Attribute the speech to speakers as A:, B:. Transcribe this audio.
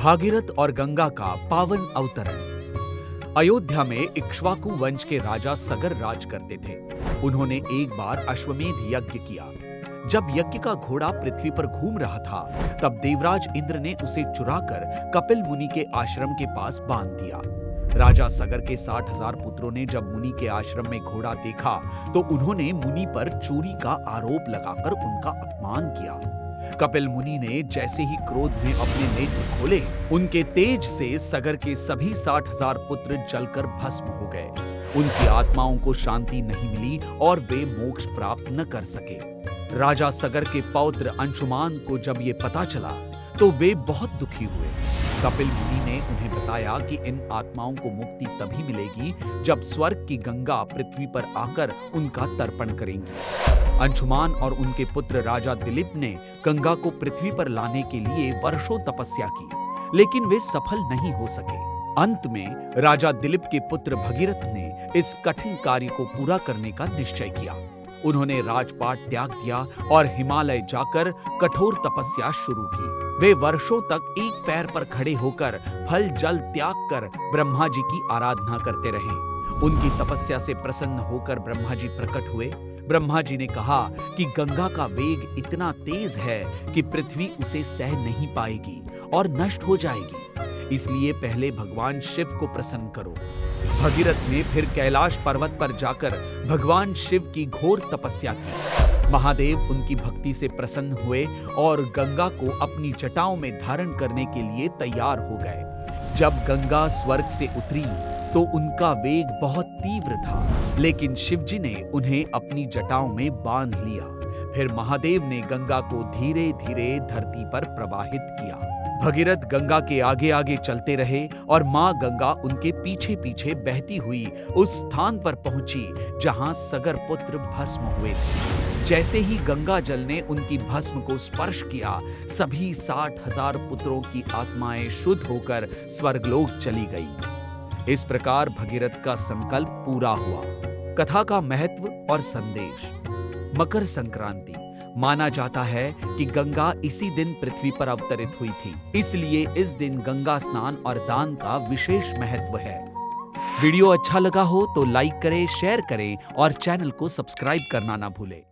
A: भागीरथ और गंगा का पावन अवतरण। अयोध्या में इक्ष्वाकु वंश के राजा सगर राज करते थे। उन्होंने एक बार अश्वमेध यज्ञ किया। जब यज्ञ का घोड़ा पृथ्वी पर घूम रहा था, तब देवराज इंद्र ने उसे चुराकर कपिल मुनि के आश्रम के पास बांध दिया। राजा सगर के 60,000 पुत्रों ने जब मुनि के आश्रम में घोड़ा देखा, तो उन्होंने मुनि पर चोरी का आरोप लगाकर उनका अपमान किया। कपिल मुनि ने जैसे ही क्रोध में अपने नेत्र खोले, उनके तेज से सगर के सभी 60,000 पुत्र जलकर भस्म हो गए। उनकी आत्माओं को शांति नहीं मिली और वे मोक्ष प्राप्त न कर सके। राजा सगर के पौत्र अंशुमान को जब ये पता चला, तो वे बहुत दुखी हुए। कपिल मुनि ने उन्हें बताया कि इन आत्माओं को मुक्ति तभी मिलेगी जब स्वर्ग की गंगा पृथ्वी पर आकर उनका तर्पण करेंगी। अंशुमान और उनके पुत्र राजा दिलीप ने गंगा को पृथ्वी पर लाने के लिए वर्षों तपस्या की, लेकिन वे सफल नहीं हो सके। अंत में राजा दिलीप के पुत्र भगीरथ ने इस कठिन कार्य को पूरा करने का निश्चय किया। उन्होंने राजपाट त्याग दिया और हिमालय जाकर कठोर तपस्या शुरू की। वे वर्षों तक एक पैर पर खड़े होकर फल जल त्याग कर ब्रह्मा जी की आराधना करते रहे। उनकी तपस्या से प्रसन्न होकर ब्रह्मा जी प्रकट हुए। ब्रह्मा जी ने कहा कि गंगा का वेग इतना तेज है कि पृथ्वी उसे सह नहीं पाएगी और नष्ट हो जाएगी। इसलिए पहले भगवान शिव को प्रसन्न करो। भगीरथ ने फिर कैलाश पर्वत पर जाकर भगवान शिव की घोर तपस्या की। महादेव उनकी भक्ति से प्रसन्न हुए और गंगा को अपनी जटाओं में धारण करने के लिए तैयार हो गए। जब गंगा स्वर्ग से उतरी, तो उनका वेग बहुत तीव्र था, लेकिन शिवजी ने उन्हें अपनी जटाओं में बांध लिया। फिर महादेव ने गंगा को धीरे धीरे धरती पर प्रवाहित किया। भगीरथ गंगा के आगे आगे चलते रहे और मां गंगा उनके पीछे पीछे बहती हुई उस स्थान पर पहुंची जहां सगर पुत्र भस्म हुए थे। जैसे ही गंगा जल ने उनकी भस्म को स्पर्श किया, सभी 60,000 पुत्रों की आत्माएं शुद्ध होकर स्वर्गलोक चली गई। इस प्रकार भगीरथ का संकल्प पूरा हुआ। कथा का महत्व और संदेश। मकर संक्रांति। माना जाता है कि गंगा इसी दिन पृथ्वी पर अवतरित हुई थी, इसलिए इस दिन गंगा स्नान और दान का विशेष महत्व है। वीडियो अच्छा लगा हो तो लाइक करें, शेयर करें और चैनल को सब्सक्राइब करना ना भूलें।